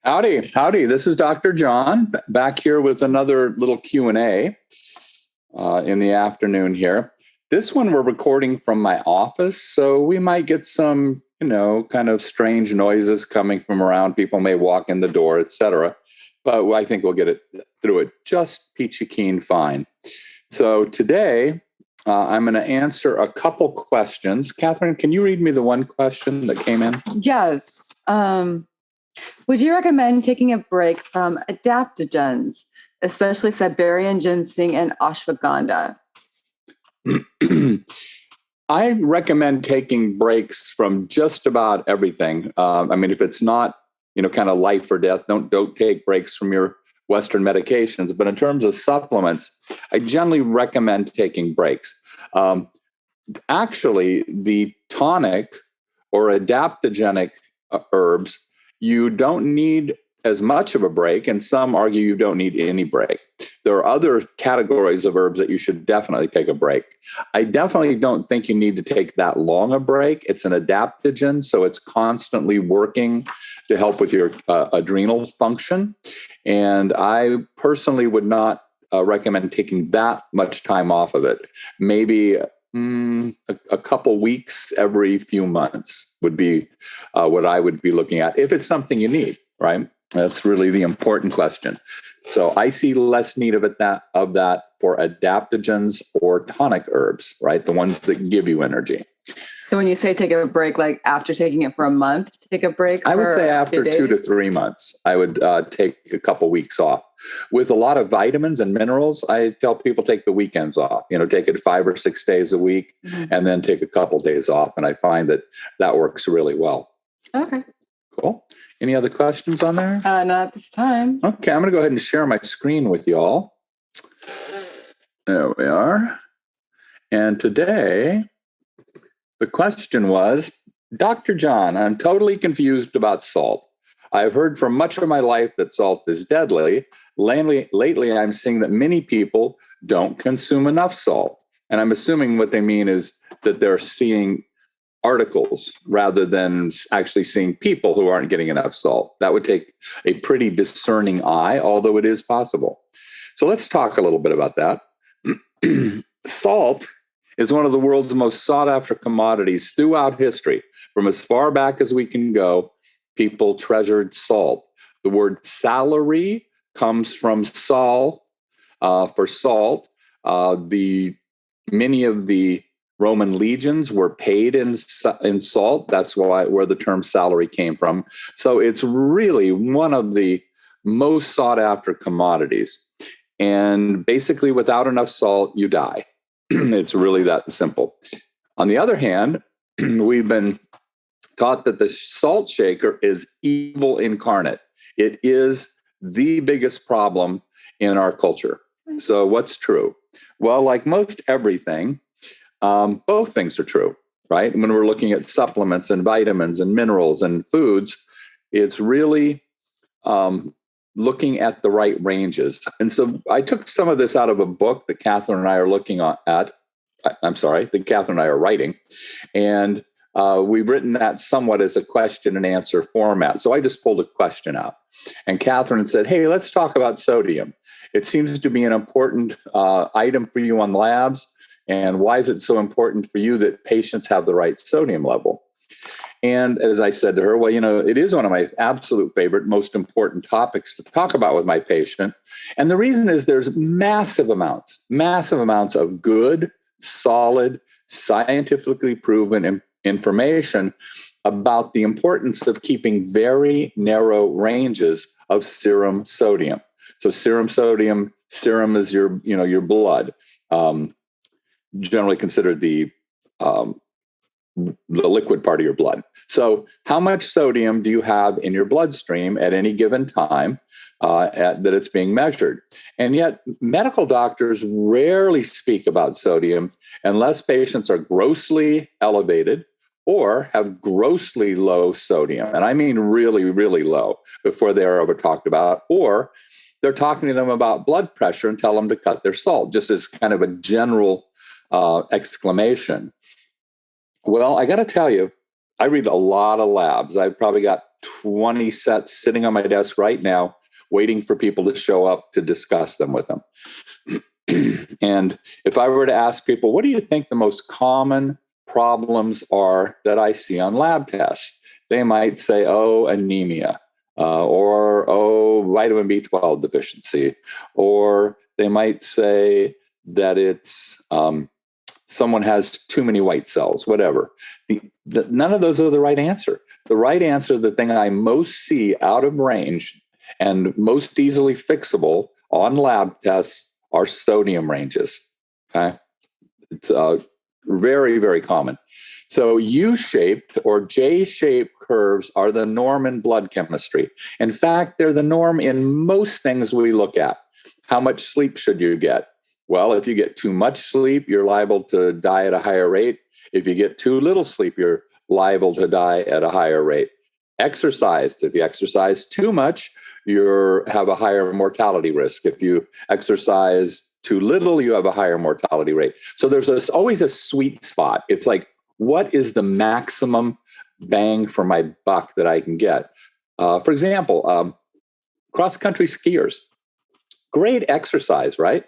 Howdy, howdy. This is Dr. John back here with another little Q&A in the afternoon here. This one we're recording from my office, so we might get some, kind of strange noises coming from around. People may walk in the door, etc. But I think we'll get it through it just peachy keen fine. So today I'm going to answer a couple questions. Catherine, can you read me the one question that came in? Yes. Would you recommend taking a break from adaptogens, especially Siberian ginseng and ashwagandha? I recommend taking breaks from just about everything. If it's not, kind of life or death, don't take breaks from your Western medications. But in terms of supplements, I generally recommend taking breaks. Actually, the tonic or adaptogenic herbs, you don't need as much of a break, and some argue you don't need any break. There are other categories of herbs that you should definitely take a break. I definitely don't think you need to take that long a break. It's an adaptogen, so it's constantly working to help with your adrenal function. And I personally would not recommend taking that much time off of it. Maybe a couple weeks every few months would be what I would be looking at if it's something you need, right? That's really the important question. So I see less need of that for adaptogens or tonic herbs, right? The ones that give you energy. So when you say take a break, like after taking it for a month, take a break? I would say after 2 to 3 months, I would take a couple weeks off. With a lot of vitamins and minerals, I tell people take the weekends off, take it 5 or 6 days a week, and then take a couple days off. And I find that works really well. Okay. Cool. Any other questions on there? Not at this time. Okay, I'm going to go ahead and share my screen with you all. There we are. And today, the question was, Dr. John, I'm totally confused about salt. I've heard for much of my life that salt is deadly. Lately, I'm seeing that many people don't consume enough salt. And I'm assuming what they mean is that they're seeing articles rather than actually seeing people who aren't getting enough salt. That would take a pretty discerning eye, although it is possible. So let's talk a little bit about that. Salt is one of the world's most sought after commodities throughout history. From as far back as we can go, people treasured salt. The word salary comes from sal, for salt. Many of the Roman legions were paid in salt. That's where the term salary came from. So it's really one of the most sought after commodities. And basically, without enough salt, you die. It's really that simple. On the other hand, we've been taught that the salt shaker is evil incarnate. It is the biggest problem in our culture. So what's true? Well, like most everything, both things are true, right? When we're looking at supplements and vitamins and minerals and foods, it's really looking at the right ranges. And so I took some of this out of a book that Catherine and I are that Catherine and I are writing. And we've written that somewhat as a question and answer format. So I just pulled a question out. And Catherine said, hey, let's talk about sodium. It seems to be an important item for you on labs. And why is it so important for you that patients have the right sodium level? And as I said to her, well, it is one of my absolute favorite, most important topics to talk about with my patient. And the reason is there's massive amounts of good, solid, scientifically proven information about the importance of keeping very narrow ranges of serum sodium. So serum is your blood. Generally considered the liquid part of your blood. So how much sodium do you have in your bloodstream at any given time that it's being measured? And yet medical doctors rarely speak about sodium unless patients are grossly elevated or have grossly low sodium. And I mean really, really low before they are ever talked about, or they're talking to them about blood pressure and tell them to cut their salt, just as kind of a general exclamation. Well, I got to tell you, I read a lot of labs. I've probably got 20 sets sitting on my desk right now, waiting for people to show up to discuss them with them. And if I were to ask people, what do you think the most common problems are that I see on lab tests? They might say, oh, anemia, or, oh, vitamin B12 deficiency, or they might say that it's someone has too many white cells, whatever. None of those are the right answer. The right answer, the thing I most see out of range and most easily fixable on lab tests, are sodium ranges. Okay, it's very, very common. So U-shaped or J-shaped curves are the norm in blood chemistry. In fact, they're the norm in most things we look at. How much sleep should you get? Well, if you get too much sleep, you're liable to die at a higher rate. If you get too little sleep, you're liable to die at a higher rate. Exercise. If you exercise too much, you have a higher mortality risk. If you exercise too little, you have a higher mortality rate. So there's always a sweet spot. It's like, what is the maximum bang for my buck that I can get? For example, cross-country skiers, great exercise, right?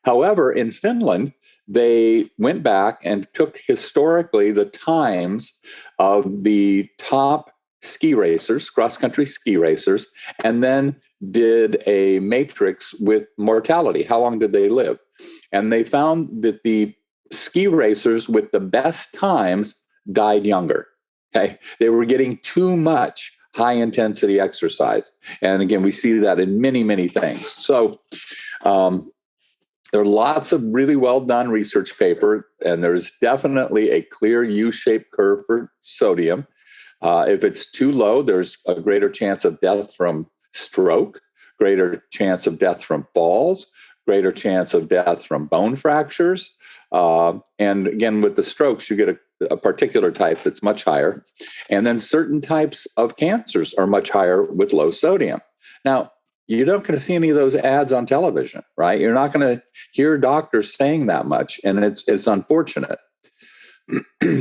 However, in Finland, they went back and took historically the times of the top ski racers, cross-country ski racers, and then did a matrix with mortality. How long did they live? And they found that the ski racers with the best times died younger. Okay, they were getting too much high-intensity exercise. And again, we see that in many, many things. So there are lots of really well-done research paper, and there's definitely a clear U-shaped curve for sodium. If it's too low, there's a greater chance of death from stroke, greater chance of death from falls, greater chance of death from bone fractures. And again, with the strokes, you get a particular type that's much higher. And then certain types of cancers are much higher with low sodium. Now, you're not going to see any of those ads on television, right? You're not going to hear doctors saying that much, and it's unfortunate.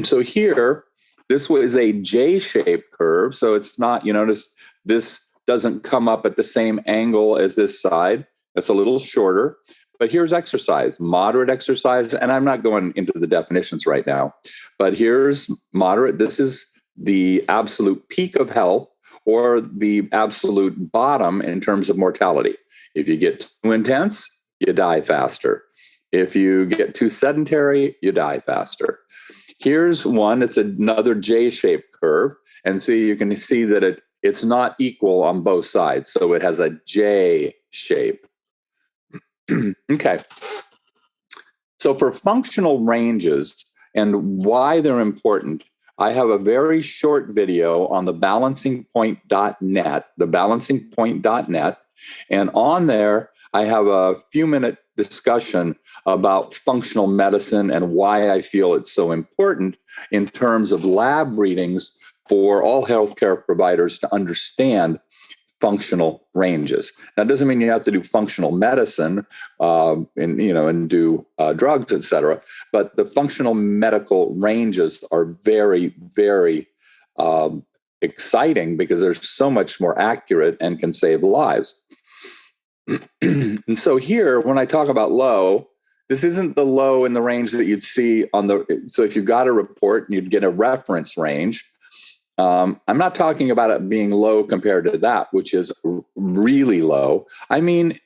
So here, this was a J-shaped curve, so it's not, you notice this doesn't come up at the same angle as this side. It's a little shorter. But here's exercise, moderate exercise, and I'm not going into the definitions right now, but here's moderate. This is the absolute peak of health or the absolute bottom in terms of mortality. If you get too intense, you die faster. If you get too sedentary, you die faster. Here's one, it's another J-shaped curve. And so you can see that it's not equal on both sides. So it has a J shape. Okay. So for functional ranges and why they're important, I have a very short video on the balancingpoint.net, and on there, I have a few-minute discussion about functional medicine and why I feel it's so important in terms of lab readings for all healthcare providers to understand functional ranges. That doesn't mean you have to do functional medicine and do drugs, et cetera. But the functional medical ranges are very, very exciting because they're so much more accurate and can save lives. And so here, when I talk about low, this isn't the low in the range that you'd see on the. So if you got a report and you'd get a reference range. I'm not talking about it being low compared to that, which is really low. I mean,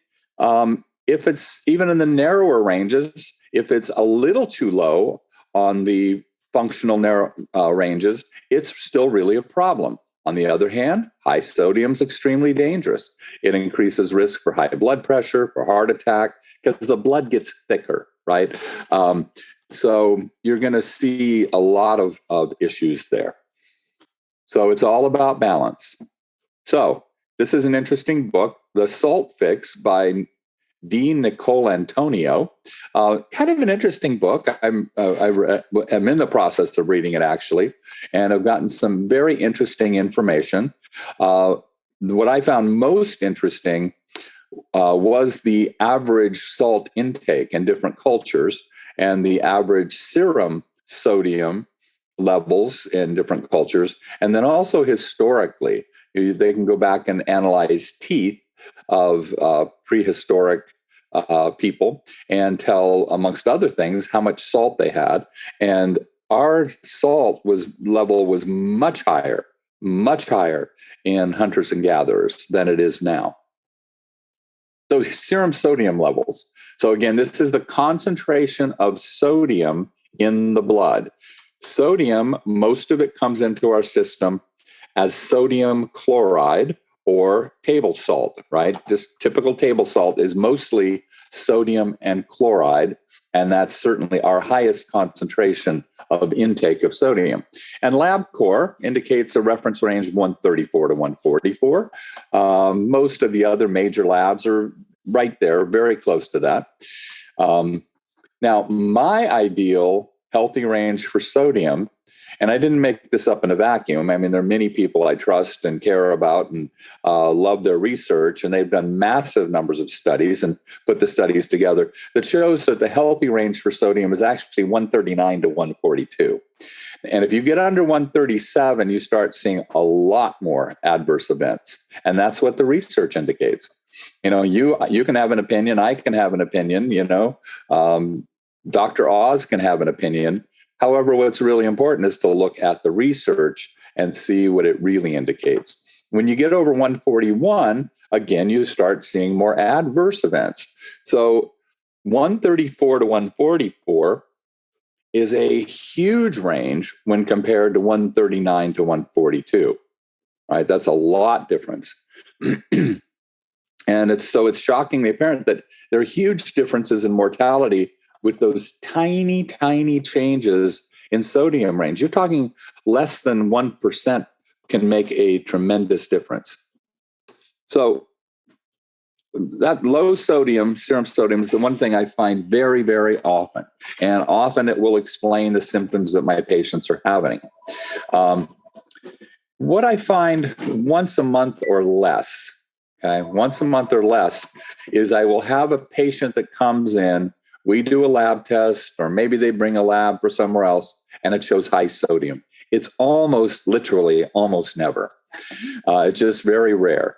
if it's even in the narrower ranges, if it's a little too low on the functional narrow ranges, it's still really a problem. On the other hand, high sodium is extremely dangerous. It increases risk for high blood pressure, for heart attack, because the blood gets thicker, right? So you're going to see a lot of issues there. So it's all about balance. So this is an interesting book, The Salt Fix by Dean Nicolantonio. Kind of an interesting book. I'm in the process of reading it, actually, and I've gotten some very interesting information. What I found most interesting was the average salt intake in different cultures and the average serum sodium levels in different cultures, and then also historically. They can go back and analyze teeth of prehistoric people and tell, amongst other things, how much salt they had. And our salt level was much higher in hunters and gatherers than it is now. So serum sodium levels. So again, this is the concentration of sodium in the blood. Sodium, most of it comes into our system as sodium chloride or table salt, right? Just typical table salt is mostly sodium and chloride, and that's certainly our highest concentration of intake of sodium. And LabCorp indicates a reference range of 134 to 144. Most of the other major labs are right there, very close to that. Now, my ideal healthy range for sodium, and I didn't make this up in a vacuum. I mean, there are many people I trust and care about and love their research, and they've done massive numbers of studies and put the studies together that shows that the healthy range for sodium is actually 139 to 142. And if you get under 137, you start seeing a lot more adverse events. And that's what the research indicates. You can have an opinion. I can have an opinion, Dr. Oz can have an opinion. However, what's really important is to look at the research and see what it really indicates. When you get over 141, again, you start seeing more adverse events. So 134 to 144 is a huge range when compared to 139 to 142, right? That's a lot difference. And it's shockingly apparent that there are huge differences in mortality with those tiny, tiny changes in sodium range. You're talking less than 1% can make a tremendous difference. So that low sodium, serum sodium, is the one thing I find very, very often. And often it will explain the symptoms that my patients are having. What I find once a month or less, is I will have a patient that comes in, we do a lab test, or maybe they bring a lab for somewhere else, and it shows high sodium. It's almost never. It's just very rare.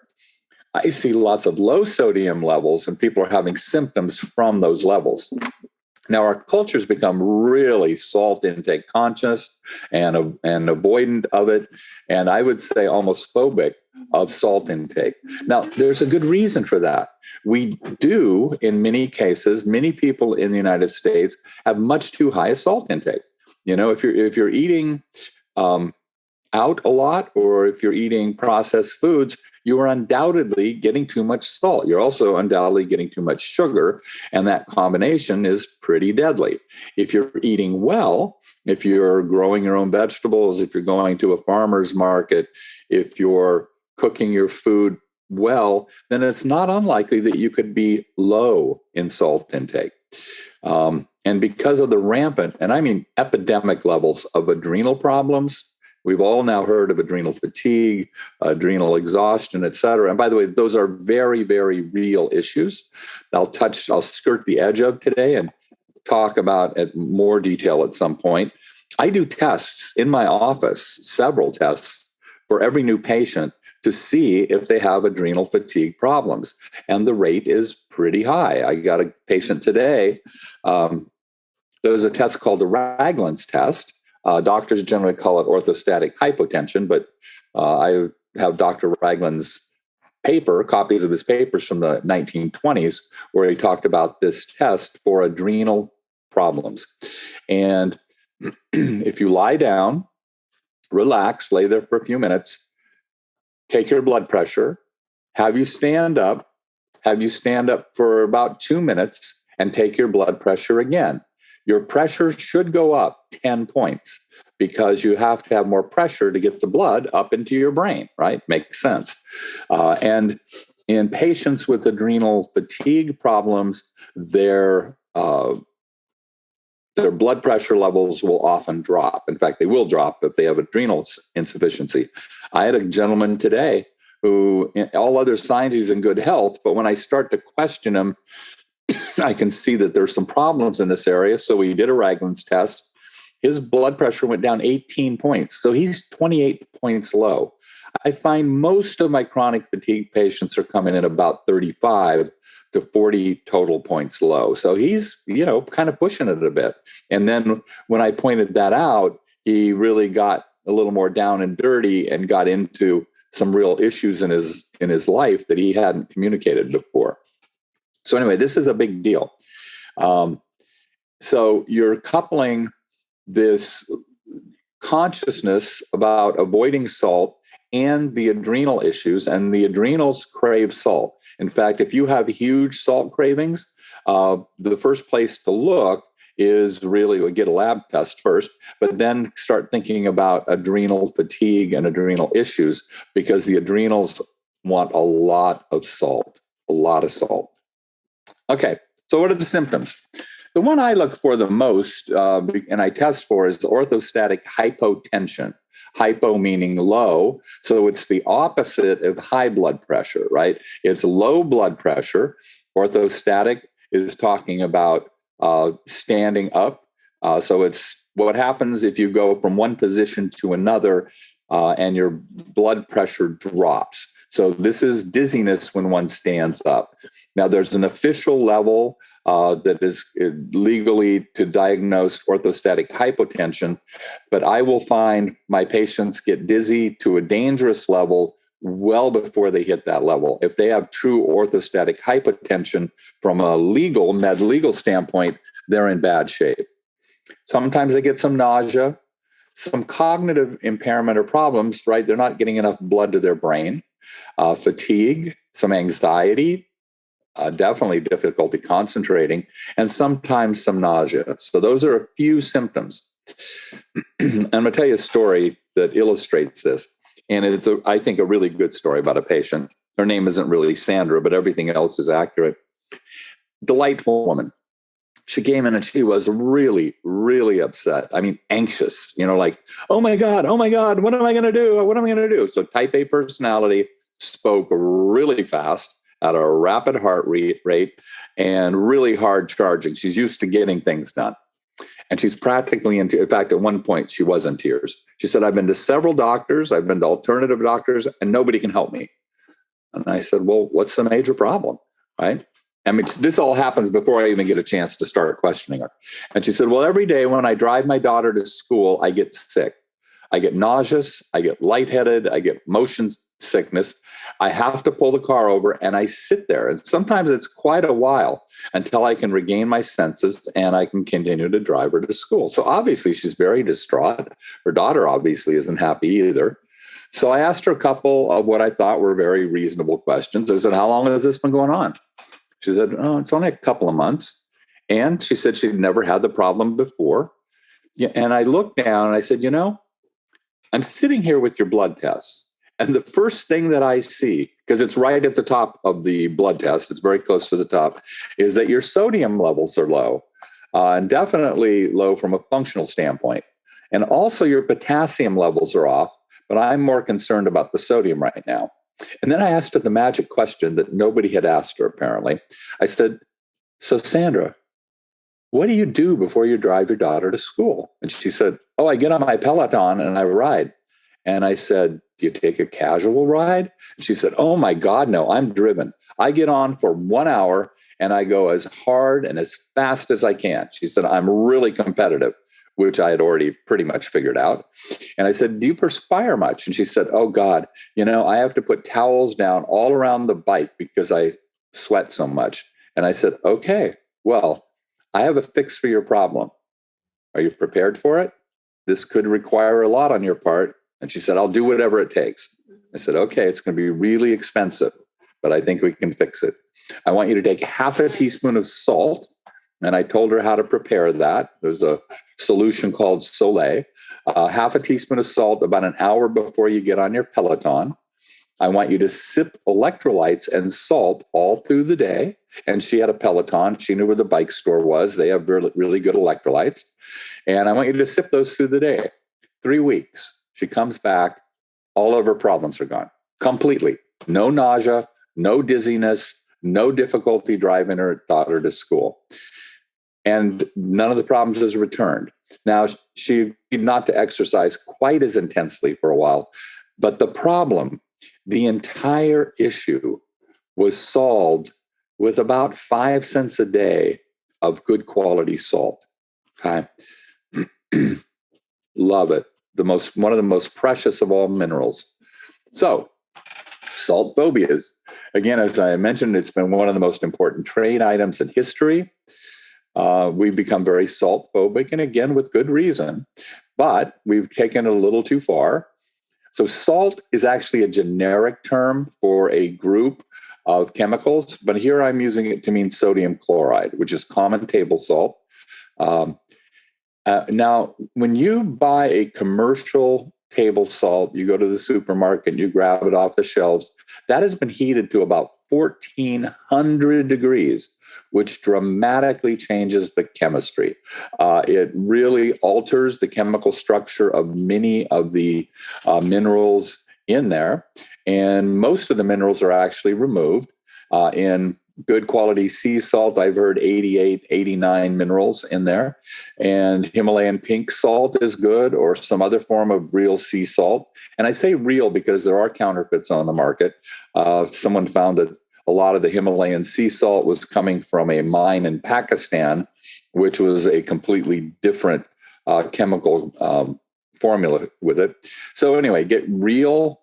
I see lots of low sodium levels, and people are having symptoms from those levels. Now, our culture's become really salt intake conscious and avoidant of it, and I would say almost phobic of salt intake. Now, there's a good reason for that. We do, in many cases, many people in the United States have much too high a salt intake. If you're eating out a lot, or if you're eating processed foods, you are undoubtedly getting too much salt. You're also undoubtedly getting too much sugar, and that combination is pretty deadly. If you're eating well, if you're growing your own vegetables, if you're going to a farmer's market, if you're cooking your food well, then it's not unlikely that you could be low in salt intake. And because of the rampant, and I mean epidemic levels of adrenal problems, we've all now heard of adrenal fatigue, adrenal exhaustion, et cetera. And by the way, those are very, very real issues. I'll skirt the edge of today and talk about at more detail at some point. I do tests in my office, several tests for every new patient to see if they have adrenal fatigue problems. And the rate is pretty high. I got a patient today. There's a test called the Ragland's test. Doctors generally call it orthostatic hypotension, but I have Dr. Ragland's copies of his papers from the 1920s, where he talked about this test for adrenal problems. And if you lie down, relax, lay there for a few minutes, take your blood pressure, have you stand up for about 2 minutes and take your blood pressure again. Your pressure should go up 10 points because you have to have more pressure to get the blood up into your brain, right? Makes sense. And in patients with adrenal fatigue problems, their blood pressure levels will often drop. In fact, they will drop if they have adrenal insufficiency. I had a gentleman today who, in all other signs, he's in good health, but when I start to question him, I can see that there's some problems in this area. So we did a Ragland's test. His blood pressure went down 18 points. So he's 28 points low. I find most of my chronic fatigue patients are coming in about 35 to 40 total points low. So he's, kind of pushing it a bit. And then when I pointed that out, he really got a little more down and dirty and got into some real issues in his life that he hadn't communicated before. So anyway, this is a big deal. So you're coupling this consciousness about avoiding salt and the adrenal issues, and the adrenals crave salt. In fact, if you have huge salt cravings, the first place to look is really get a lab test first, but then start thinking about adrenal fatigue and adrenal issues, because the adrenals want a lot of salt. Okay, so what are the symptoms? The one I look for the most, and I test for, is the orthostatic hypotension. Hypo meaning low, so it's the opposite of high blood pressure, right? It's low blood pressure. Orthostatic is talking about standing up. So it's what happens if you go from one position to another and your blood pressure drops. So this is dizziness when one stands up. Now, there's an official level that is legally to diagnose orthostatic hypotension, but I will find my patients get dizzy to a dangerous level well before they hit that level. If they have true orthostatic hypotension from a legal standpoint, they're in bad shape. Sometimes they get some nausea, some cognitive impairment or problems, right? They're not getting enough blood to their brain, fatigue, some anxiety, definitely difficulty concentrating, and sometimes some nausea. So those are a few symptoms. I'm going to tell you a story that illustrates this. And it's, I think, a really good story about a patient. Her name isn't really Sandra, but everything else is accurate. Delightful woman. She came in and she was really, really upset. I mean, anxious, like, oh my God, what am I going to do? So type A personality, spoke really fast at a rapid heart rate and really hard charging. She's used to getting things done. And she's practically in fact, at one point, she was in tears. She said, I've been to several doctors, I've been to alternative doctors, and nobody can help me. And I said, well, what's the major problem, right? I mean, this all happens before I even get a chance to start questioning her. And she said, well, every day when I drive my daughter to school, I get sick. I get nauseous, I get lightheaded, I get motion sickness. I have to pull the car over and I sit there. And sometimes it's quite a while until I can regain my senses and I can continue to drive her to school. So obviously she's very distraught. Her daughter obviously isn't happy either. So I asked her a couple of what I thought were very reasonable questions. I said, how long has this been going on? She said, oh, it's only a couple of months. And she said she'd never had the problem before. Yeah, and I looked down and I said, I'm sitting here with your blood tests. And the first thing that I see, because it's right at the top of the blood test, it's very close to the top, is that your sodium levels are low, and definitely low from a functional standpoint. And also your potassium levels are off, but I'm more concerned about the sodium right now. And then I asked her the magic question that nobody had asked her, apparently. I said, so Sandra, what do you do before you drive your daughter to school? And she said, oh, I get on my Peloton and I ride. And I said, do you take a casual ride? And she said, oh my God, no, I'm driven. I get on for 1 hour and I go as hard and as fast as I can. She said, I'm really competitive, which I had already pretty much figured out. And I said, do you perspire much? And she said, oh God, I have to put towels down all around the bike because I sweat so much. And I said, okay, well, I have a fix for your problem. Are you prepared for it? This could require a lot on your part. And she said, I'll do whatever it takes. I said, okay, it's going to be really expensive, but I think we can fix it. I want you to take half a teaspoon of salt. And I told her how to prepare that. There's a solution called Soleil. Half a teaspoon of salt about an hour before you get on your Peloton. I want you to sip electrolytes and salt all through the day. And she had a Peloton. She knew where the bike store was. They have really, really good electrolytes. And I want you to sip those through the day. 3 weeks. She comes back. All of her problems are gone completely. No nausea, no dizziness, no difficulty driving her daughter to school. And none of the problems has returned. Now, she did not to exercise quite as intensely for a while, But the problem, the entire issue was solved with about 5 cents a day of good quality salt. Okay. Love it. One of the most precious of all minerals. So, salt phobias. Again, as I mentioned, it's been one of the most important trade items in history. We've become very salt phobic, and again, with good reason, but we've taken it a little too far. So, salt is actually a generic term for a group of chemicals, but here I'm using it to mean sodium chloride, which is common table salt. Now, when you buy a commercial table salt, you go to the supermarket, you grab it off the shelves, that has been heated to about 1400 degrees, which dramatically changes the chemistry. It really alters the chemical structure of many of the minerals in there. And most of the minerals are actually removed. In good quality sea salt, I've heard 88, 89 minerals in there. And Himalayan pink salt is good, or some other form of real sea salt. And I say real because there are counterfeits on the market. Someone found that a lot of the Himalayan sea salt was coming from a mine in Pakistan, which was a completely different chemical formula with it. So anyway, get real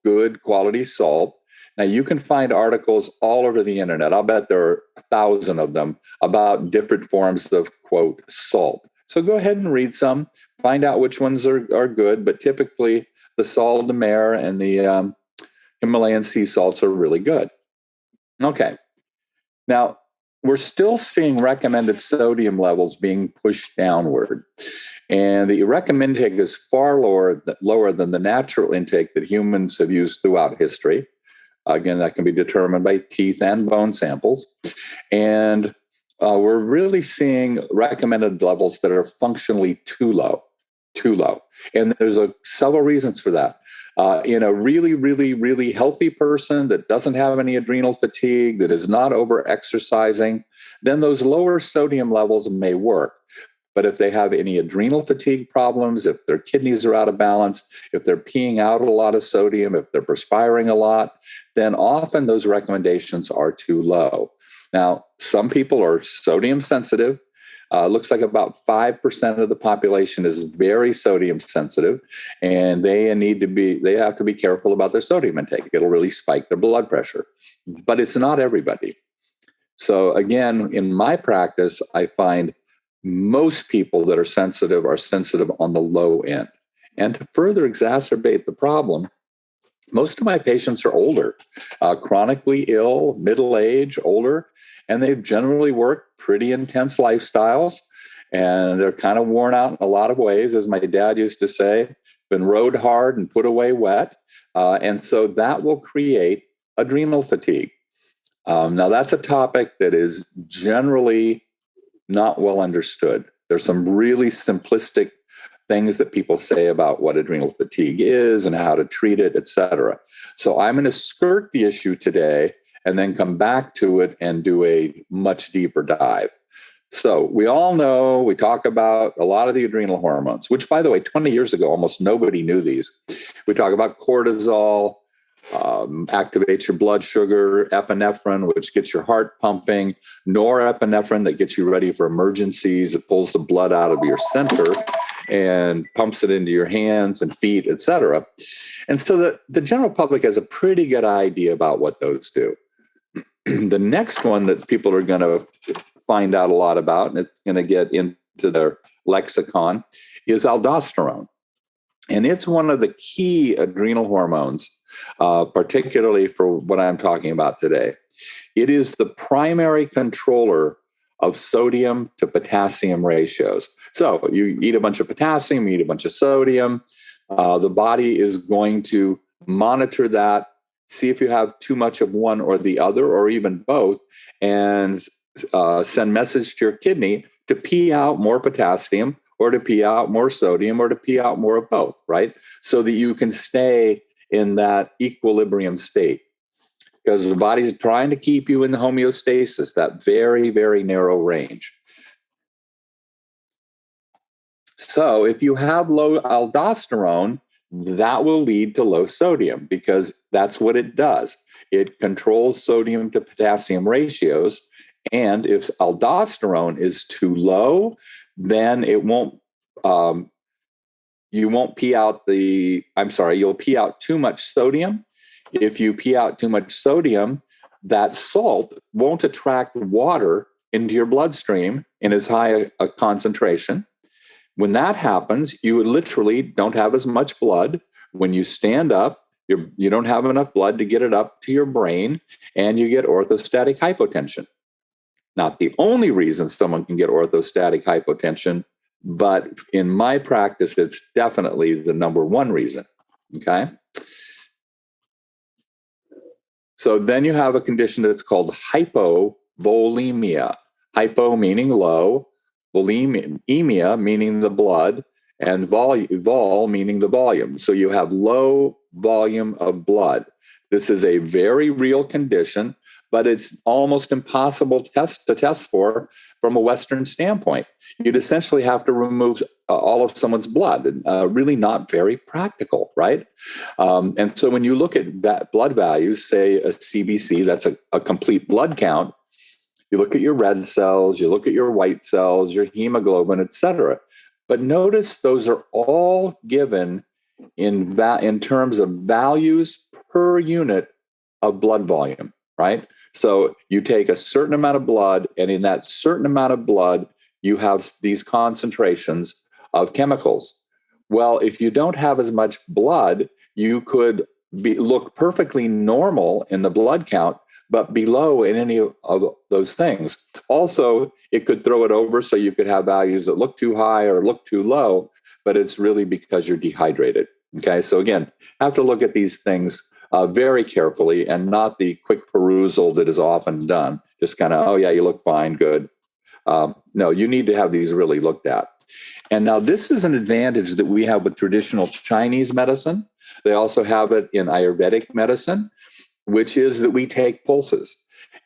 good quality salt. Now, you can find articles all over the internet. I'll bet there are 1,000 of them about different forms of, quote, salt. So go ahead and read some, find out which ones are good. But typically, the salt de mer and the Himalayan sea salts are really good. Okay. Now, we're still seeing recommended sodium levels being pushed downward. And the recommended intake is far lower than the natural intake that humans have used throughout history. Again, that can be determined by teeth and bone samples. And we're really seeing recommended levels that are functionally too low. And there's several reasons for that. In a really healthy person that doesn't have any adrenal fatigue, that is not over exercising, then those lower sodium levels may work. But if they have any adrenal fatigue problems, if their kidneys are out of balance, if they're peeing out a lot of sodium, if they're perspiring a lot, then often those recommendations are too low. Now, some people are sodium sensitive. Looks like about 5% of the population is very sodium sensitive, and they have to be careful about their sodium intake. It'll really spike their blood pressure. But it's not everybody. So again, in my practice, I find most people that are sensitive on the low end. And to further exacerbate the problem, most of my patients are older, chronically ill, middle age, older, and they've generally worked pretty intense lifestyles, and they're kind of worn out in a lot of ways, as my dad used to say, been rode hard and put away wet. And so that will create adrenal fatigue. Now, that's a topic that is generally not well understood. There's some really simplistic things that people say about what adrenal fatigue is and how to treat it, et cetera. So I'm going to skirt the issue today and then come back to it and do a much deeper dive. So we all know, we talk about a lot of the adrenal hormones, which, by the way, 20 years ago, almost nobody knew these. We talk about cortisol, activates your blood sugar, epinephrine, which gets your heart pumping, norepinephrine that gets you ready for emergencies. It pulls the blood out of your center and pumps it into your hands and feet, et cetera. And so the general public has a pretty good idea about what those do. The next one that people are going to find out a lot about, and it's going to get into their lexicon, is aldosterone. And it's one of the key adrenal hormones, particularly for what I'm talking about today. It is the primary controller of sodium to potassium ratios. So you eat a bunch of potassium, you eat a bunch of sodium, the body is going to monitor that, see if you have too much of one or the other, or even both, and send message to your kidney to pee out more potassium, or to pee out more sodium, or to pee out more of both, right? So that you can stay in that equilibrium state. Because the body's trying to keep you in the homeostasis, that very, very narrow range. So if you have low aldosterone, that will lead to low sodium because that's what it does. It controls sodium to potassium ratios. And if aldosterone is too low, then it won't, you won't pee out you'll pee out too much sodium. If you pee out too much sodium, that salt won't attract water into your bloodstream in as high a concentration. When that happens, you literally don't have as much blood. When you stand up, you don't have enough blood to get it up to your brain, and you get orthostatic hypotension. Not the only reason someone can get orthostatic hypotension, but in my practice, it's definitely the number one reason. Okay. So then you have a condition that's called hypovolemia. Hypo meaning low, volemia meaning the blood, and vol meaning the volume. So you have low volume of blood. This is a very real condition, but it's almost impossible to test for from a Western standpoint. You'd essentially have to remove all of someone's blood. Really not very practical, right? And so when you look at that blood values, say a CBC, that's a complete blood count, you look at your red cells, you look at your white cells, your hemoglobin, et cetera. But notice those are all given in terms of values per unit of blood volume, right? So you take a certain amount of blood, and in that certain amount of blood, you have these concentrations of chemicals. Well, if you don't have as much blood, you could look perfectly normal in the blood count, but below in any of those things. Also, it could throw it over, so you could have values that look too high or look too low, but it's really because you're dehydrated. Okay, so again, have to look at these things very carefully, and not the quick perusal that is often done. Just kind of, oh yeah, you look fine, good. No, you need to have these really looked at. And now this is an advantage that we have with traditional Chinese medicine. They also have it in Ayurvedic medicine, which is that we take pulses.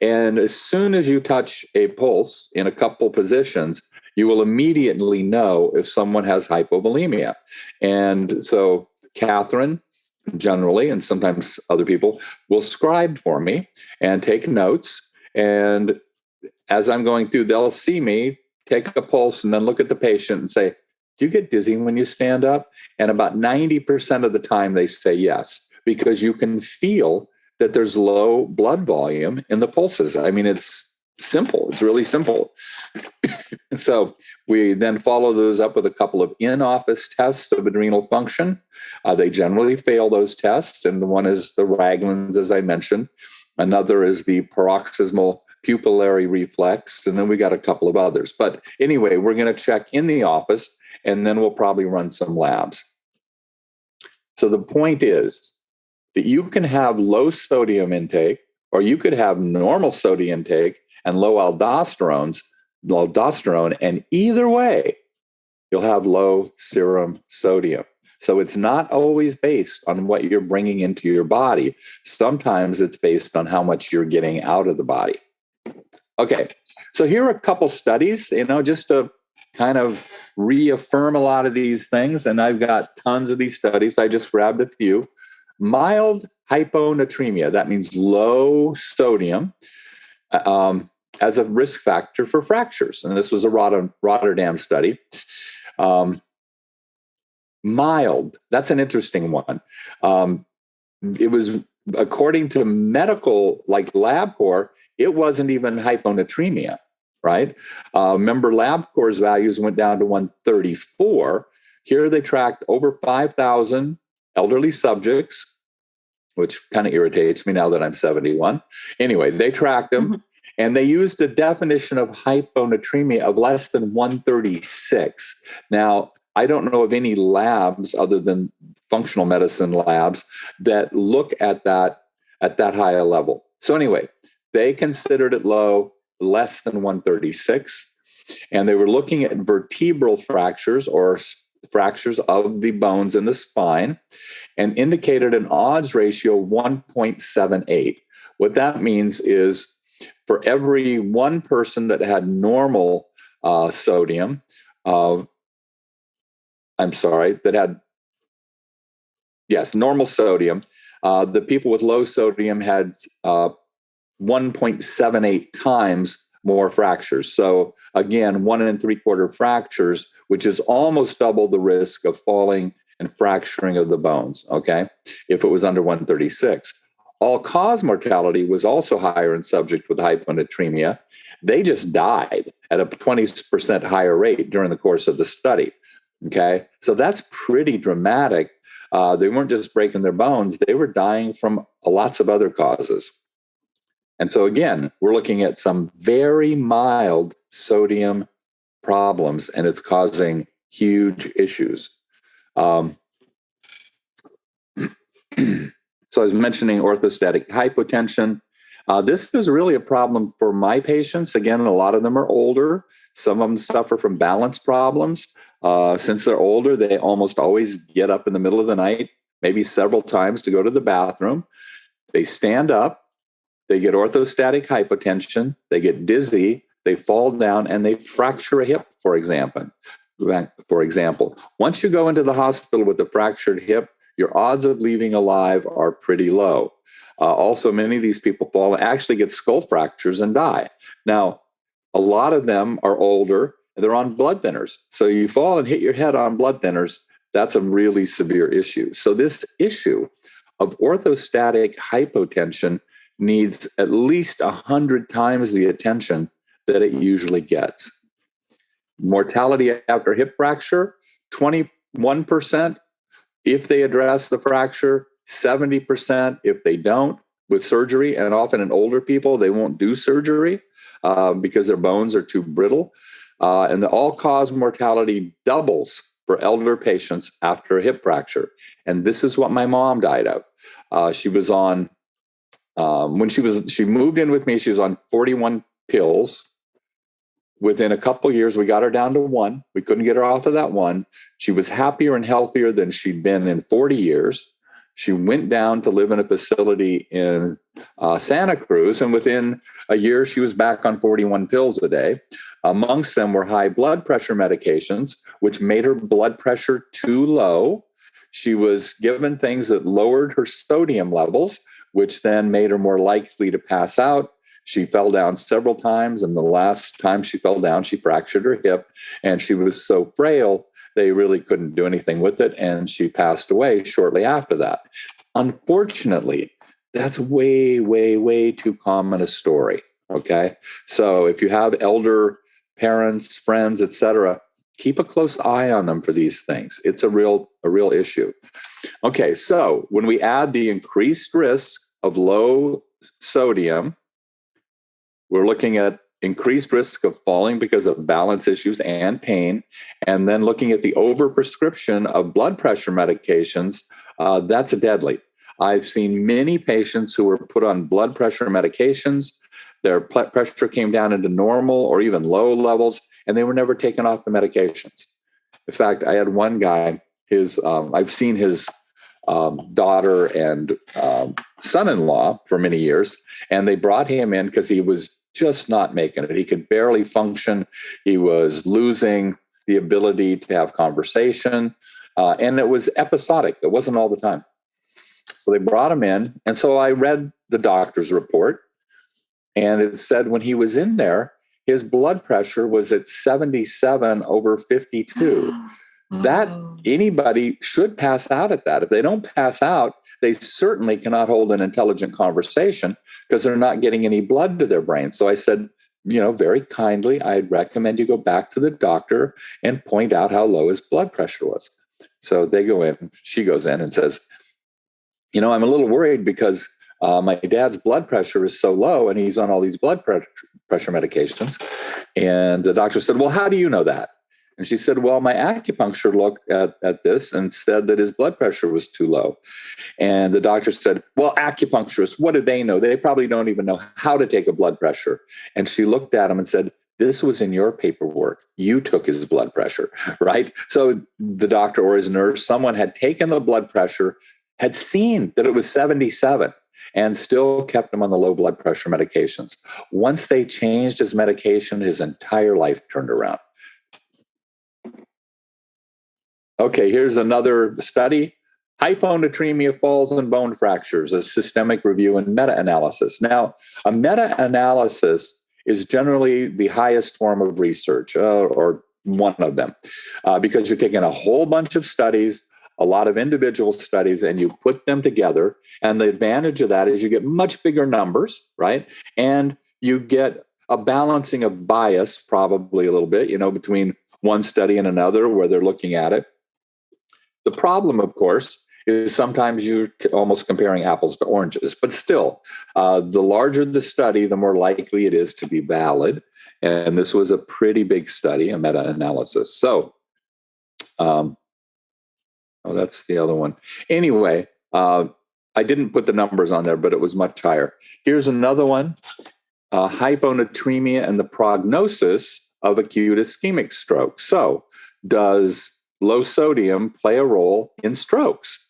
And as soon as you touch a pulse in a couple positions, you will immediately know if someone has hypovolemia. And so Catherine, generally, and sometimes other people, will scribe for me and take notes. And as I'm going through, they'll see me take a pulse and then look at the patient and say, do you get dizzy when you stand up? And about 90% of the time they say yes, because you can feel that there's low blood volume in the pulses. I mean, it's simple. It's really simple. So we then follow those up with a couple of in-office tests of adrenal function. They generally fail those tests. And the one is the Ragland's, as I mentioned. Another is the paroxysmal pupillary reflex. And then we got a couple of others. But anyway, we're going to check in the office, and then we'll probably run some labs. So the point is that you can have low sodium intake, or you could have normal sodium intake and low aldosterone, and either way, you'll have low serum sodium. So it's not always based on what you're bringing into your body. Sometimes it's based on how much you're getting out of the body. Okay, so here are a couple studies, just to kind of reaffirm a lot of these things. And I've got tons of these studies. I just grabbed a few. Mild hyponatremia, that means low sodium, as a risk factor for fractures. And this was a Rotterdam study. Mild, that's an interesting one. It was, according to medical, like LabCorp, it wasn't even hyponatremia, right? Remember, LabCorp's values went down to 134. Here they tracked over 5,000 elderly subjects, which kind of irritates me now that I'm 71. Anyway, they tracked them, and they used a definition of hyponatremia of less than 136. Now, I don't know of any labs other than functional medicine labs that look at that high a level. So anyway, they considered it low, less than 136, and they were looking at vertebral fractures, or fractures of the bones in the spine, and indicated an odds ratio of 1.78. What that means is for every one person that had normal sodium, that had Yes, normal sodium. The people with low sodium had 1.78 times more fractures. So again, 1 3/4 fractures, which is almost double the risk of falling and fracturing of the bones, okay, if it was under 136. All-cause mortality was also higher in subjects with hyponatremia. They just died at a 20% higher rate during the course of the study, okay? So that's pretty dramatic. They weren't just breaking their bones, they were dying from lots of other causes. And so again, we're looking at some very mild sodium problems, and it's causing huge issues. So I was mentioning orthostatic hypotension. This is really a problem for my patients. Again, a lot of them are older. Some of them suffer from balance problems. Since they're older, they almost always get up in the middle of the night, maybe several times to go to the bathroom. They stand up, they get orthostatic hypotension, they get dizzy, they fall down, and they fracture a hip, for example. Once you go into the hospital with a fractured hip, your odds of leaving alive are pretty low. Also, many of these people fall and actually get skull fractures and die. Now, a lot of them are older, and they're on blood thinners. So you fall and hit your head on blood thinners, that's a really severe issue. So this issue of orthostatic hypotension needs at least 100 times the attention that it usually gets. Mortality after hip fracture, 21% if they address the fracture, 70% if they don't with surgery. And often in older people, they won't do surgery because their bones are too brittle. And the all-cause mortality doubles for elder patients after a hip fracture. And this is what my mom died of. She was on, she moved in with me, she was on 41 pills. Within a couple of years, we got her down to 1. We couldn't get her off of that 1. She was happier and healthier than she'd been in 40 years. She went down to live in a facility in Santa Cruz, and within a year, she was back on 41 pills a day. Amongst them were high blood pressure medications, which made her blood pressure too low. She was given things that lowered her sodium levels, which then made her more likely to pass out. She fell down several times, and the last time she fell down, she fractured her hip, and she was so frail, they really couldn't do anything with it, and she passed away shortly after that. Unfortunately, that's way, way, way too common a story, okay? So if you have elder parents, friends, etc., keep a close eye on them for these things. It's a real issue. Okay, so when we add the increased risk of low sodium, we're looking at increased risk of falling because of balance issues and pain, and then looking at the overprescription of blood pressure medications, that's deadly. I've seen many patients who were put on blood pressure medications, their pressure came down into normal or even low levels, and they were never taken off the medications. In fact, I had one guy, I've seen his daughter and son-in-law for many years, and they brought him in because he was just not making it. He could barely function. He was losing the ability to have conversation, and it was episodic. It wasn't all the time. So they brought him in, and so I read the doctor's report, and it said when he was in there, his blood pressure was at 77/52. That anybody should pass out at that. If they don't pass out, they certainly cannot hold an intelligent conversation because they're not getting any blood to their brain. So I said, very kindly, I'd recommend you go back to the doctor and point out how low his blood pressure was. So they go in, she goes in and says, I'm a little worried because my dad's blood pressure is so low and he's on all these blood pressure medications. And the doctor said, well, how do you know that? And she said, well, my acupuncture looked at this and said that his blood pressure was too low. And the doctor said, well, acupuncturists, what do they know? They probably don't even know how to take a blood pressure. And she looked at him and said, this was in your paperwork. You took his blood pressure, right? So the doctor or his nurse, someone had taken the blood pressure, had seen that it was 77, and still kept him on the low blood pressure medications. Once they changed his medication, his entire life turned around. Okay, here's another study. Hyponatremia, falls, and bone fractures, a systemic review and meta-analysis. Now, a meta-analysis is generally the highest form of research, or one of them, because you're taking a whole bunch of studies, a lot of individual studies, and you put them together. And the advantage of that is you get much bigger numbers, right? And you get a balancing of bias, probably a little bit, between one study and another where they're looking at it. The problem, of course, is sometimes you're almost comparing apples to oranges, but still, the larger the study, the more likely it is to be valid. And this was a pretty big study, a meta-analysis. So, that's the other one. Anyway, I didn't put the numbers on there, but it was much higher. Here's another one, hyponatremia and the prognosis of acute ischemic stroke. So, does low sodium play a role in strokes?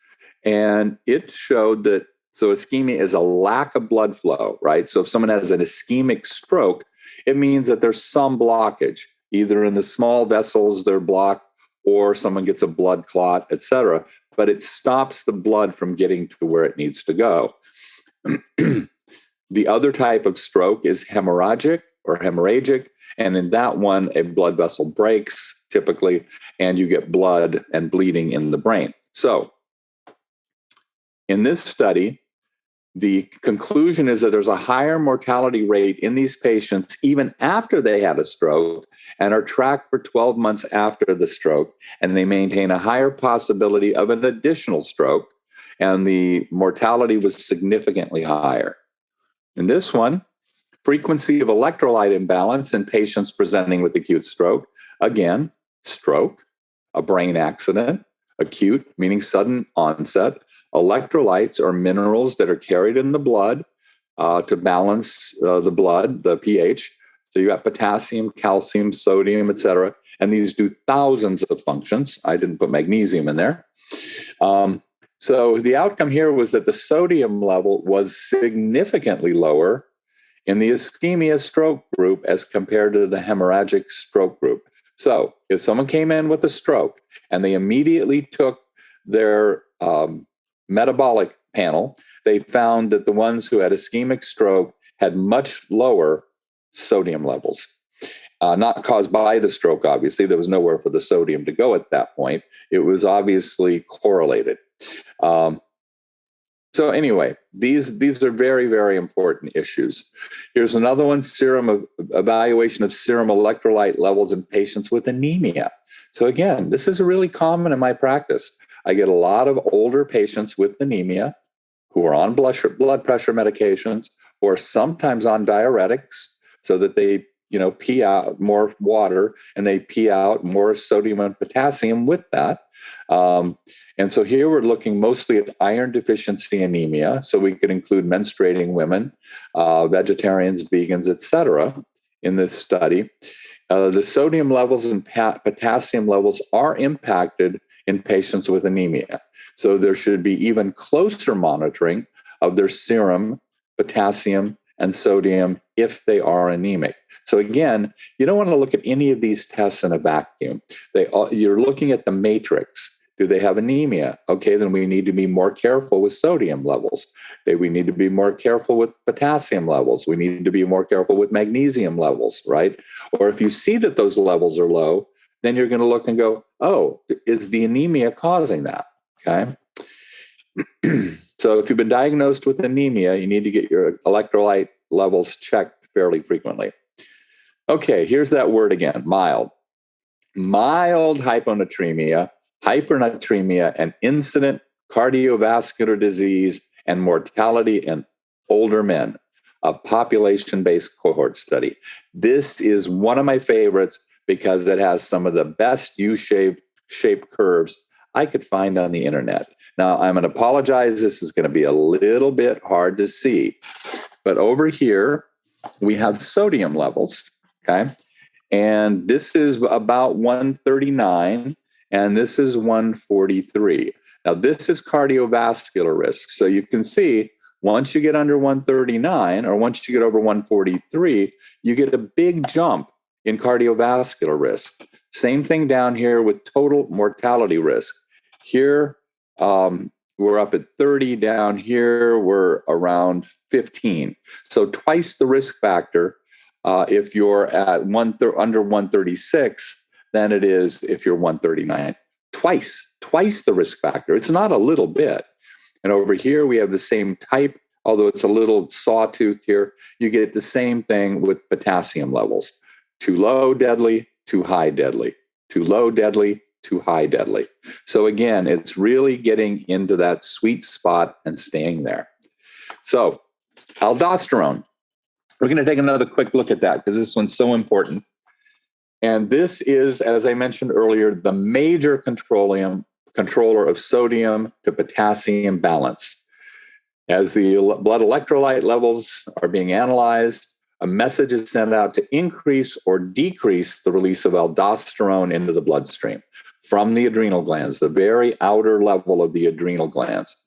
And it showed that, so ischemia is a lack of blood flow, right? So if someone has an ischemic stroke, it means that there's some blockage, either in the small vessels they're blocked, or someone gets a blood clot, et cetera. But it stops the blood from getting to where it needs to go. The other type of stroke is hemorrhagic or hemorrhagic. And in that one, a blood vessel breaks typically, and you get blood and bleeding in the brain. So in this study, the conclusion is that there's a higher mortality rate in these patients even after they had a stroke and are tracked for 12 months after the stroke, and they maintain a higher possibility of an additional stroke, and the mortality was significantly higher. In this one, frequency of electrolyte imbalance in patients presenting with acute stroke. Again, stroke, a brain accident, acute, meaning sudden onset. Electrolytes are minerals that are carried in the blood to balance the blood, the pH. So you got potassium, calcium, sodium, et cetera. And these do thousands of functions. I didn't put magnesium in there. So the outcome here was that the sodium level was significantly lower in the ischemia stroke group as compared to the hemorrhagic stroke group. So if someone came in with a stroke and they immediately took their metabolic panel, they found that the ones who had ischemic stroke had much lower sodium levels. Not caused by the stroke, obviously. There was nowhere for the sodium to go at that point. It was obviously correlated. So anyway, these are very, very important issues. Here's another one, evaluation of serum electrolyte levels in patients with anemia. So again, this is really common in my practice. I get a lot of older patients with anemia who are on blood pressure medications or sometimes on diuretics so that they pee out more water and they pee out more sodium and potassium with that. And so here we're looking mostly at iron deficiency anemia. So we could include menstruating women, vegetarians, vegans, et cetera, in this study. The sodium levels and potassium levels are impacted in patients with anemia. So there should be even closer monitoring of their serum, potassium, and sodium if they are anemic. So again, you don't want to look at any of these tests in a vacuum. You're looking at the matrix. Do they have anemia? Okay, then we need to be more careful with sodium levels. We need to be more careful with potassium levels. We need to be more careful with magnesium levels, right? Or if you see that those levels are low, then you're going to look and go, oh, is the anemia causing that? Okay. So if you've been diagnosed with anemia, you need to get your electrolyte levels checked fairly frequently. Okay, here's that word again, mild. Mild hyponatremia, hypernatremia, and incident cardiovascular disease and mortality in older men, a population-based cohort study. This is one of my favorites because it has some of the best U-shaped curves I could find on the internet. Now, I'm going to apologize. This is going to be a little bit hard to see. But over here, we have sodium levels, okay? And this is about 139, and this is 143. Now, this is cardiovascular risk. So you can see once you get under 139 or once you get over 143, you get a big jump in cardiovascular risk. Same thing down here with total mortality risk. Here, we're up at 30. Down here, we're around 15. So twice the risk factor if you're at under 136 than it is if you're 139. Twice the risk factor. It's not a little bit. And over here, we have the same type, although it's a little sawtooth here. You get the same thing with potassium levels. Too low, deadly. Too high, deadly. Too low, deadly. Too high, deadly. So again, it's really getting into that sweet spot and staying there. So aldosterone. We're going to take another quick look at that because this one's so important. And this is, as I mentioned earlier, the major controller of sodium to potassium balance. As the blood electrolyte levels are being analyzed, a message is sent out to increase or decrease the release of aldosterone into the bloodstream from the adrenal glands, the very outer level of the adrenal glands.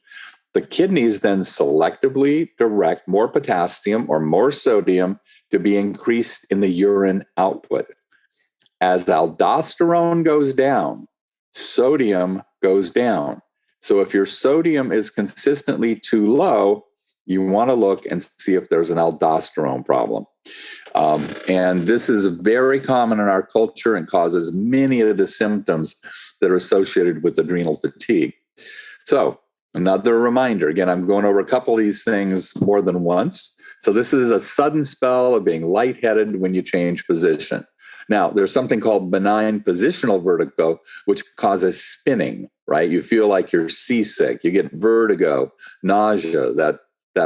The kidneys then selectively direct more potassium or more sodium to be increased in the urine output. As aldosterone goes down, sodium goes down. So if your sodium is consistently too low, you want to look and see if there's an aldosterone problem. And this is very common in our culture and causes many of the symptoms that are associated with adrenal fatigue. So another reminder, again, I'm going over a couple of these things more than once. So this is a sudden spell of being lightheaded when you change position. Now, there's something called benign positional vertigo, which causes spinning, right? You feel like you're seasick, you get vertigo, nausea, that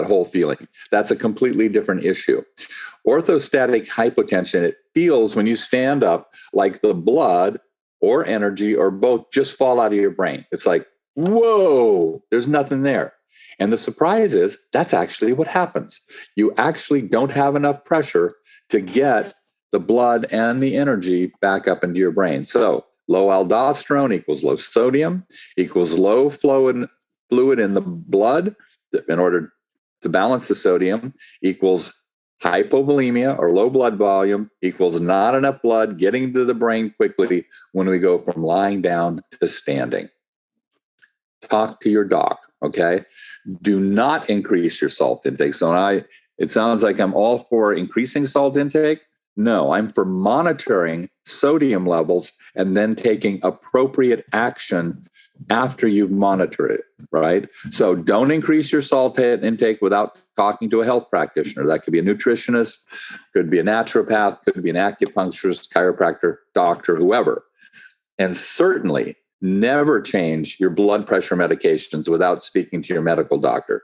whole feeling. That's a completely different issue. Orthostatic hypotension, it feels when you stand up like the blood or energy or both just fall out of your brain. It's like, whoa, there's nothing there. And the surprise is that's actually what happens. You actually don't have enough pressure to get the blood and the energy back up into your brain. So low aldosterone equals low sodium, equals low fluid in the blood in order to balance the sodium, equals hypovolemia or low blood volume, equals not enough blood getting to the brain quickly when we go from lying down to standing. Talk to your doc, okay? Do not increase your salt intake. So it sounds like I'm all for increasing salt intake. No, I'm for monitoring sodium levels and then taking appropriate action after you've monitored it, right? So don't increase your salt intake without talking to a health practitioner. That could be a nutritionist, could be a naturopath, could be an acupuncturist, chiropractor, doctor, whoever. And certainly never change your blood pressure medications without speaking to your medical doctor.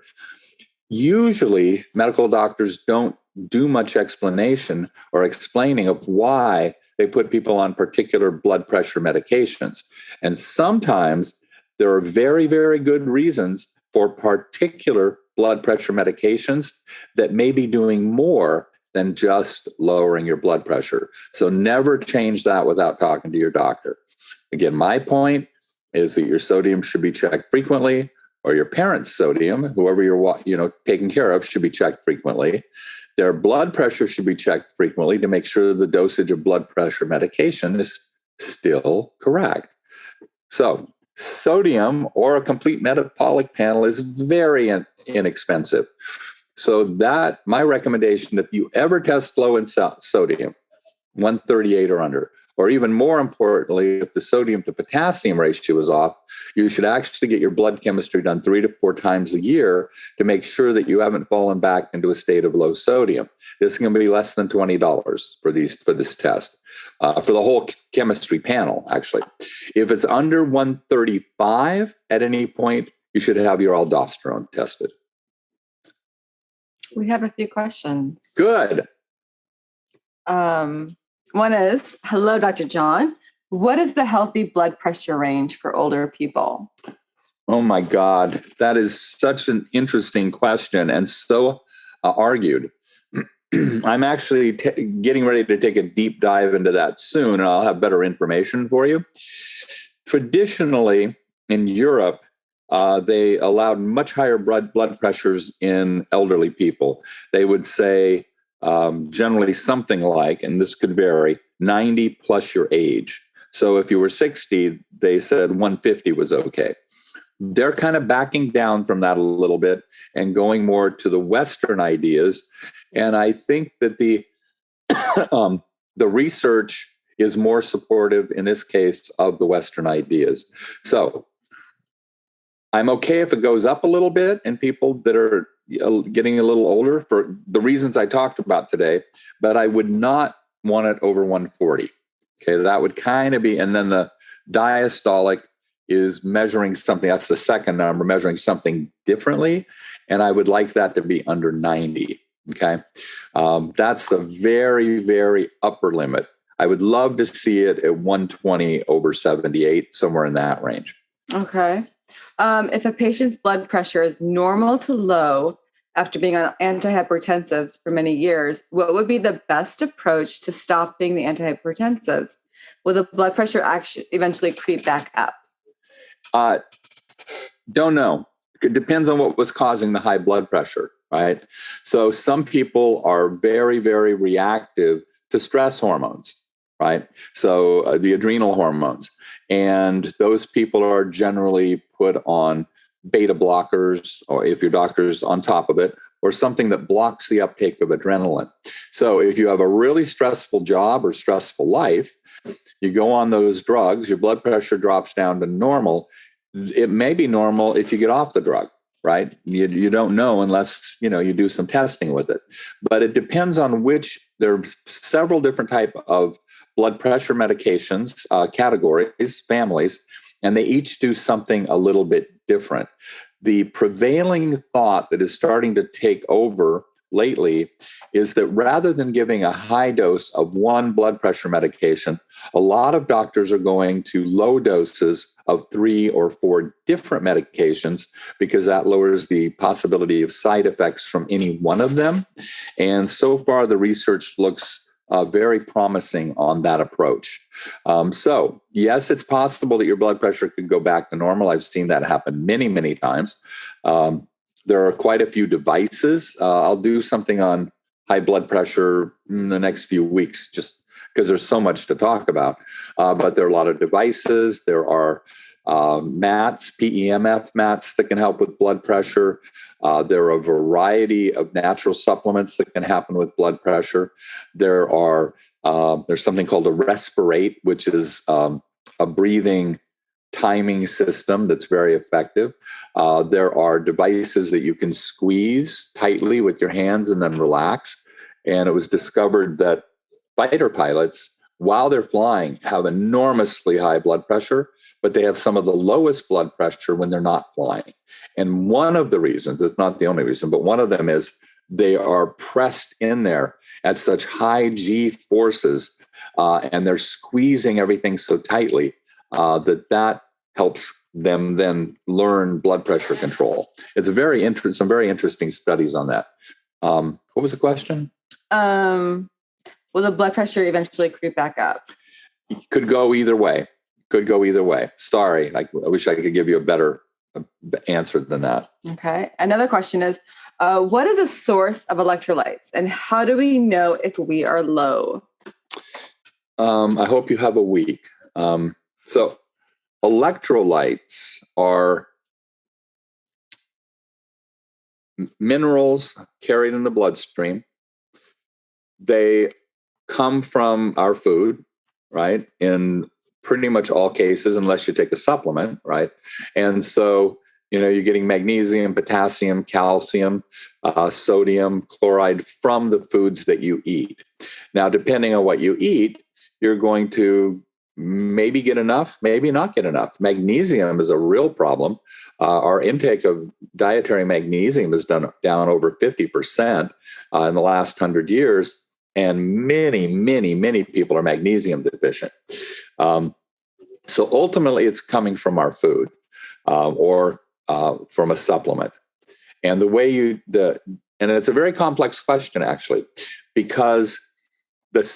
Usually, medical doctors don't do much explanation or explaining of why they put people on particular blood pressure medications. And sometimes there are very, very good reasons for particular blood pressure medications that may be doing more than just lowering your blood pressure. So never change that without talking to your doctor. Again, my point is that your sodium should be checked frequently, or your parents' sodium, whoever you're taking care of, should be checked frequently. Their blood pressure should be checked frequently to make sure the dosage of blood pressure medication is still correct. So sodium or a complete metabolic panel is very inexpensive. So that my recommendation, if you ever test low in sodium, 138 or under, or even more importantly, if the sodium to potassium ratio is off, you should actually get your blood chemistry done 3 to 4 times a year to make sure that you haven't fallen back into a state of low sodium. This is going to be less than $20 for this test, for the whole chemistry panel, actually. If it's under 135 at any point, you should have your aldosterone tested. We have a few questions. Good. One is, hello, Dr. John. What is the healthy blood pressure range for older people? Oh my God, that is such an interesting question and so argued. I'm actually getting ready to take a deep dive into that soon, and I'll have better information for you. Traditionally, in Europe, they allowed much higher blood pressures in elderly people. They would say generally something like, and this could vary, 90 plus your age. So if you were 60, they said 150 was okay. They're kind of backing down from that a little bit and going more to the Western ideas. And I think that the research is more supportive in this case of the Western ideas. So I'm okay if it goes up a little bit in people that are getting a little older for the reasons I talked about today, but I would not want it over 140. Okay, that would kind of be, and then the diastolic is measuring something. That's the second number, measuring something differently. And I would like that to be under 90. Okay. That's the very, very upper limit. I would love to see it at 120 over 78, somewhere in that range. Okay. If a patient's blood pressure is normal to low after being on antihypertensives for many years, what would be the best approach to stopping the antihypertensives? Will the blood pressure actually eventually creep back up? Don't know. It depends on what was causing the high blood pressure, right? So some people are very, very reactive to stress hormones, right? So the adrenal hormones. And those people are generally put on beta blockers, or if your doctor's on top of it, or something that blocks the uptake of adrenaline. So if you have a really stressful job or stressful life, you go on those drugs, your blood pressure drops down to normal. It may be normal if you get off the drug, right? You don't know unless, you do some testing with it. But it depends on there are several different type of blood pressure medications, categories, families, and they each do something a little bit different. The prevailing thought that is starting to take over lately is that rather than giving a high dose of one blood pressure medication, a lot of doctors are going to low doses of 3 or 4 different medications because that lowers the possibility of side effects from any one of them. And so far, the research looks very promising on that approach. So yes, it's possible that your blood pressure could go back to normal. I've seen that happen many, many times. There are quite a few devices. I'll do something on high blood pressure in the next few weeks, just because there's so much to talk about. But there are a lot of devices. There are mats, PEMF mats that can help with blood pressure. There are a variety of natural supplements that can happen with blood pressure. There's something called a Respirate, which is a breathing timing system that's very effective. There are devices that you can squeeze tightly with your hands and then relax. And it was discovered that fighter pilots, while they're flying, have enormously high blood pressure, but they have some of the lowest blood pressure when they're not flying. And one of the reasons, it's not the only reason, but one of them is they are pressed in there at such high G forces, and they're squeezing everything so tightly that helps them then learn blood pressure control. It's some very interesting studies on that. What was the question? Will the blood pressure eventually creep back up? Could go either way. Sorry, I wish I could give you a better answer than that. Okay. Another question is, what is a source of electrolytes and how do we know if we are low? I hope you have a week. So electrolytes are minerals carried in the bloodstream. They come from our food, right? In pretty much all cases, unless you take a supplement, right? And so, you're getting magnesium, potassium, calcium, sodium, chloride from the foods that you eat. Now, depending on what you eat, you're going to maybe get enough, maybe not get enough. Magnesium is a real problem. Our intake of dietary magnesium is down over 50% in the last 100 years. And many, many, many people are magnesium deficient. So ultimately, it's coming from our food or from a supplement. And and it's a very complex question, actually, because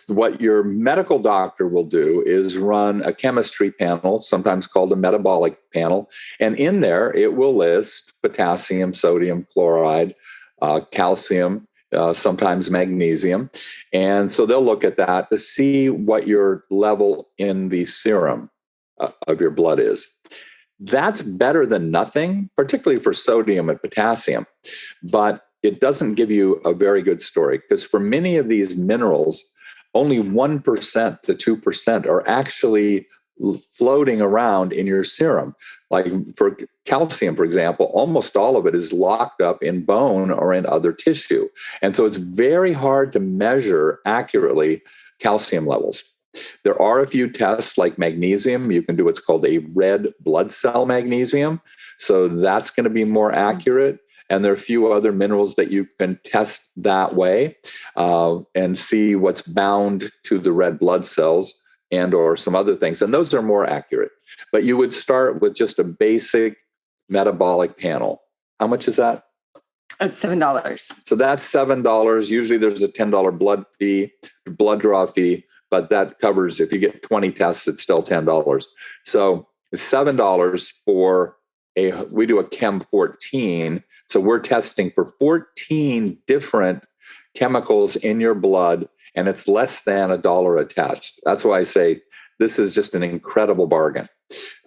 what your medical doctor will do is run a chemistry panel, sometimes called a metabolic panel. And in there, it will list potassium, sodium, chloride, calcium, sometimes magnesium. And so they'll look at that to see what your level in the serum of your blood is. That's better than nothing, particularly for sodium and potassium. But it doesn't give you a very good story, because for many of these minerals, only 1% to 2% are actually floating around in your serum. Like for calcium, for example, almost all of it is locked up in bone or in other tissue. And so it's very hard to measure accurately calcium levels. There are a few tests like magnesium. You can do what's called a red blood cell magnesium. So that's going to be more accurate. And there are a few other minerals that you can test that way and see what's bound to the red blood cells and or some other things. And those are more accurate. But you would start with just a basic metabolic panel. How much is that? It's $7. So that's $7. Usually there's a $10 blood draw fee, but that covers, if you get 20 tests, it's still $10. So it's $7 for we do a Chem 14. So we're testing for 14 different chemicals in your blood, and it's less than $1 a test. That's why I say this is just an incredible bargain.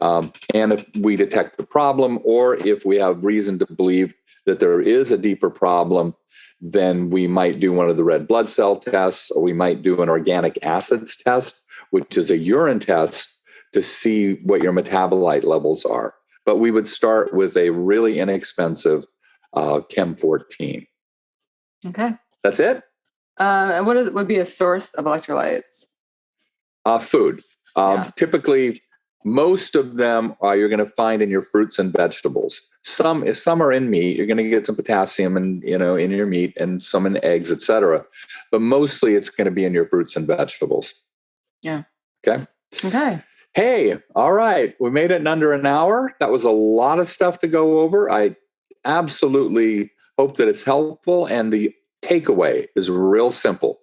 And if we detect a problem, or if we have reason to believe that there is a deeper problem, then we might do one of the red blood cell tests, or we might do an organic acids test, which is a urine test to see what your metabolite levels are. But we would start with a really inexpensive Chem 14. Okay. That's it? And what would be a source of electrolytes? Food. Typically, most of them you're going to find in your fruits and vegetables. Some are in meat. You're going to get some potassium in your meat, and some in eggs, etc. But mostly it's going to be in your fruits and vegetables. Yeah. Okay. Okay. Hey, all right. We made it in under an hour. That was a lot of stuff to go over. I absolutely hope that it's helpful. And the takeaway is real simple.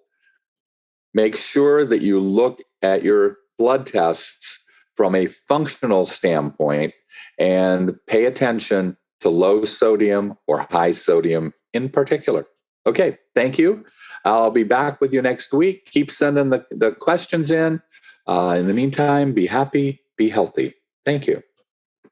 Make sure that you look at your blood tests from a functional standpoint and pay attention to low sodium or high sodium in particular. Okay, thank you. I'll be back with you next week. Keep sending the questions in. In the meantime, be happy, be healthy. Thank you.